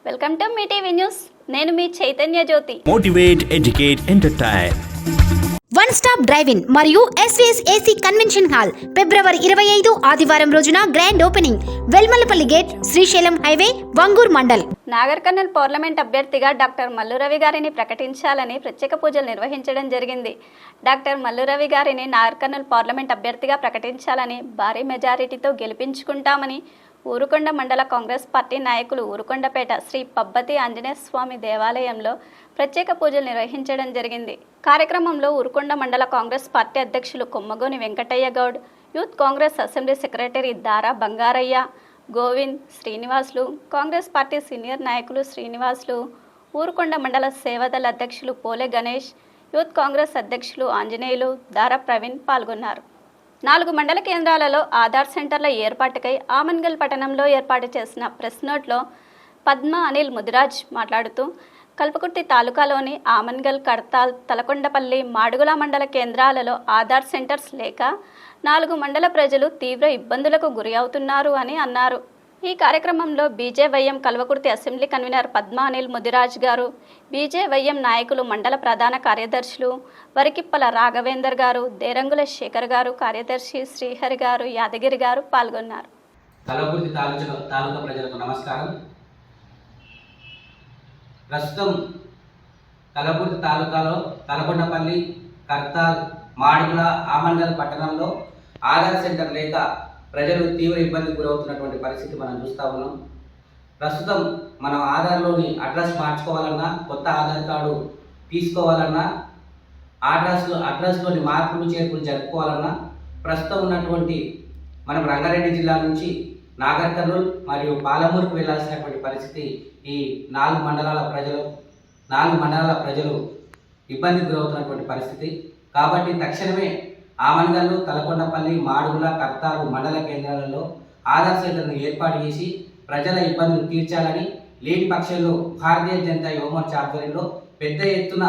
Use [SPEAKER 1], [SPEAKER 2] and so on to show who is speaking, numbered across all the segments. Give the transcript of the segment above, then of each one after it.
[SPEAKER 1] Welcome to Mee TV news. నేను మీ Chaitanya Jyothi.
[SPEAKER 2] Motivate, educate, entertain.
[SPEAKER 3] One stop drive in మరియు SVS AC convention hall ఫిబ్రవరి 25 ఆదివారం రోజున grand opening. Velmalapalli gate, Srisailam highway, Vangoor mandal.
[SPEAKER 1] Nagarkurnool parliament అభ్యర్థిగా డాక్టర్ మల్లు రవి గారిని ప్రకటించాలని ప్రత్యేక పూజలు నిర్వహించడం జరిగింది. డాక్టర్ మల్లు రవి గారిని నాగర్ కర్నూల్ పార్లమెంట్ అభ్యర్థిగా ప్రకటించాలని, భారీ మెజారిటీతో గెలిపించుకుంటామని ఊరుకొండ మండల కాంగ్రెస్ పార్టీ నాయకులు ఊరుకొండపేట శ్రీ పబ్బతి ఆంజనేయ స్వామి దేవాలయంలో ప్రత్యేక పూజలు నిర్వహించడం జరిగింది. కార్యక్రమంలో ఊరుకొండ మండల కాంగ్రెస్ పార్టీ అధ్యక్షులు Kommagoni Venkataiah Goud, youth Congress assembly secretary దారా బంగారయ్య, గోవింద్, శ్రీనివాసులు, కాంగ్రెస్ పార్టీ సీనియర్ నాయకులు శ్రీనివాసులు, ఊరుకొండ మండల సేవాదళ అధ్యక్షులు పోలే గణేష్, యూత్ కాంగ్రెస్ అధ్యక్షులు ఆంజనేయులు, దారా ప్రవీణ్ పాల్గొన్నారు. 4 మండల కేంద్రాలలో ఆధార్ సెంటర్ల ఏర్పాటుకై ఆమన్గల్ పట్టణంలో ఏర్పాటు చేసిన ప్రెస్ నోట్లో పద్మ అనిల్ ముదిరాజ్ మాట్లాడుతూ, కల్పకుర్తి తాలూకాలోని ఆమన్గల్, కడతాల్, తలకొండపల్లి, మాడుగుల మండల కేంద్రాలలో ఆధార్ సెంటర్స్ లేక 4 మండల ప్రజలు తీవ్ర ఇబ్బందులకు గురి అవుతున్నారు అని అన్నారు. ఈ కార్యక్రమంలో BJYM Kalwakurthy assembly convener Padma Anil Mudiraj గారు, బీజేవైఎం నాయకులు, మండల ప్రధాన కార్యదర్శులు వరికిప్పల రాఘవేందర్ గారు, దేరంగుల శేఖర్ గారు, కార్యదర్శి శ్రీహరి గారు, యాదగిరి గారు పాల్గొన్నారు.
[SPEAKER 4] కల్వకుర్తి తాలూకా ప్రజలకు నమస్కారం. ప్రస్తుతం కల్వకుర్తి తాలూకాలో తలకొండపల్లి, కర్తాల్, మాడుగుల, ఆమన్గల్ పట్టణంలో ఆధార్ సెంటర్ లేక ప్రజలు తీవ్ర ఇబ్బందికి గురవుతున్నటువంటి పరిస్థితి మనం చూస్తూ ఉన్నాం. ప్రస్తుతం మనం ఆధార్లోని అడ్రస్ మార్చుకోవాలన్నా, కొత్త ఆధార్ కార్డు తీసుకోవాలన్నా, అడ్రస్లోని మార్పులు చేర్పులు జరుపుకోవాలన్నా ప్రస్తుతం ఉన్నటువంటి మనం రంగారెడ్డి జిల్లా నుంచి నాగర్ కర్నూల్ మరియు పాలమూరుకు వెళ్లాల్సినటువంటి పరిస్థితి ఈ 4 మండలాల ప్రజలు ఇబ్బందికి గురవుతున్నటువంటి పరిస్థితి. కాబట్టి తక్షణమే ఆమన్గల్లు, తలకొండపల్లి, మాడుగుల, కర్తాలు మండల కేంద్రాలలో ఆధార్ సెంటర్ను ఏర్పాటు చేసి ప్రజల ఇబ్బందులు తీర్చాలని, లేని పక్షంలో భారతీయ జనతా యువమోర్చా ఆధ్వర్యంలో పెద్ద ఎత్తున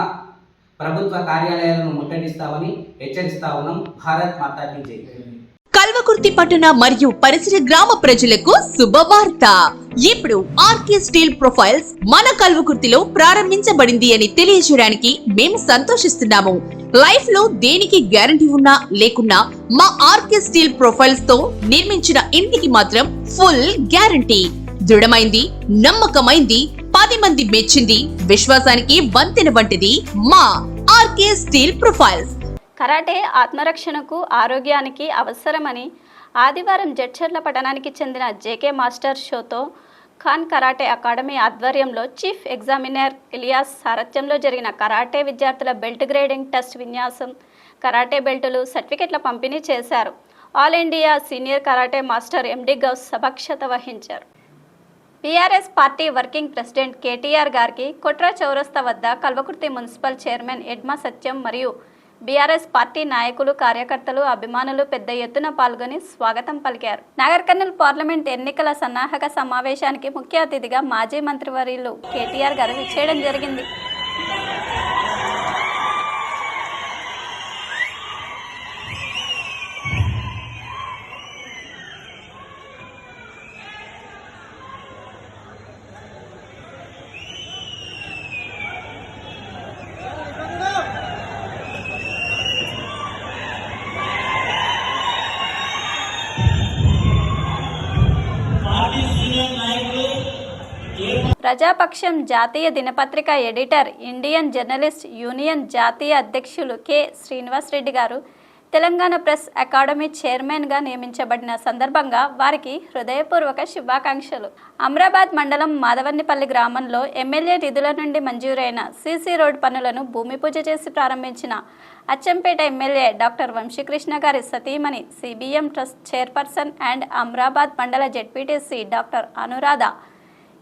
[SPEAKER 4] ప్రభుత్వ కార్యాలయాలను ముట్టడిస్తామని హెచ్చరిస్తా ఉన్నాం. భారత్ మాతా కీ జై.
[SPEAKER 5] కల్వకుర్తి పట్టణ మరియు పరిసర గ్రామ ప్రజలకు శుభవార్త. ఇప్పుడు ఆర్కే స్టీల్ ప్రొఫైల్స్ మన కల్వకుర్తిలో ప్రారంభించబడింది అని తెలియజేయడానికి మేము సంతోషిస్తున్నాము. లైఫ్ లో దేనికి గ్యారంటీ ఉన్నా లేకున్నా మా ఆర్కే స్టీల్ ప్రొఫైల్స్ తో నిర్మించిన ఇంటికి మాత్రం ఫుల్ గ్యారంటీ. దృఢమైంది, నమ్మకమైంది, 10 మంది మెచ్చింది, విశ్వాసానికి వంతెన వంటిది మా ఆర్కే స్టీల్ ప్రొఫైల్స్.
[SPEAKER 1] కరాటే ఆత్మరక్షణకు, ఆరోగ్యానికి అవసరమని ఆదివారం జడ్చర్ల పట్టణానికి చెందిన JK master Shotokan karate academy ఆధ్వర్యంలో చీఫ్ ఎగ్జామినర్ ఇలియాస్ సారథ్యంలో జరిగిన కరాటే విద్యార్థుల బెల్ట్ గ్రేడింగ్ టెస్ట్ విన్యాసం, కరాటే బెల్టులు, సర్టిఫికెట్ల పంపిణీ చేశారు. All India senior karate master MD Ghouse సభాక్షత వహించారు. BRS party working president KTR గారికి కొట్రా చౌరస్తా వద్ద కల్వకుర్తి మున్సిపల్ చైర్మన్ ఎడ్మా సత్యం మరియు బీఆర్ఎస్ పార్టీ నాయకులు, కార్యకర్తలు, అభిమానులు పెద్ద ఎత్తున పాల్గొని స్వాగతం పలికారు. నాగర్ కర్నూల్ పార్లమెంట్ ఎన్నికల సన్నాహక సమావేశానికి ముఖ్య అతిథిగా మాజీ మంత్రివర్యులు కేటీఆర్ గారు విచ్చేయడం జరిగింది. ప్రజాపక్షం జాతీయ దినపత్రిక ఎడిటర్, ఇండియన్ జర్నలిస్ట్ యూనియన్ జాతీయ అధ్యక్షులు కె శ్రీనివాస్ రెడ్డి గారు తెలంగాణ ప్రెస్ అకాడమీ చైర్మన్గా నియమించబడిన సందర్భంగా వారికి హృదయపూర్వక శుభాకాంక్షలు. అమ్రాబాద్ మండలం మాధవన్నిపల్లి గ్రామంలో ఎమ్మెల్యే నిధుల నుండి మంజూరైన సీసీ రోడ్ పనులను భూమి పూజ చేసి ప్రారంభించిన అచ్చంపేట ఎమ్మెల్యే డాక్టర్ వంశీకృష్ణ గారి సతీమణి, CBM trust chairperson and Amrabad మండల జెడ్పీటీసీ డాక్టర్ అనురాధ.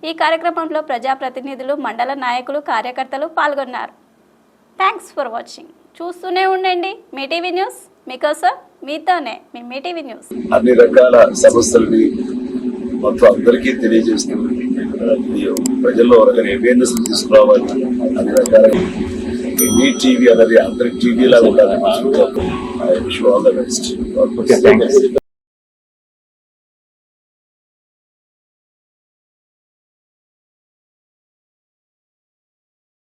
[SPEAKER 1] ఈ కార్యక్రమంలో ప్రజాప్రతినిధులు, మండల నాయకులు, కార్యకర్తలు పాల్గొన్నారు. Thanks for watching. చూస్తూనే ఉండండి మీ టీవీ న్యూస్. మీకోసం, మీతోనే మీ టీవీ న్యూస్.
[SPEAKER 6] అన్ని రకాల సమస్యలని మొత్తం అందరికీ తెలియజేస్తుంది. ప్రజల్లో అవేర్నెస్ తీసుకురావాలి. అన్ని రకాల మీ టీవీ అనేది అందరి టీవీ లాగా ఉండాలి.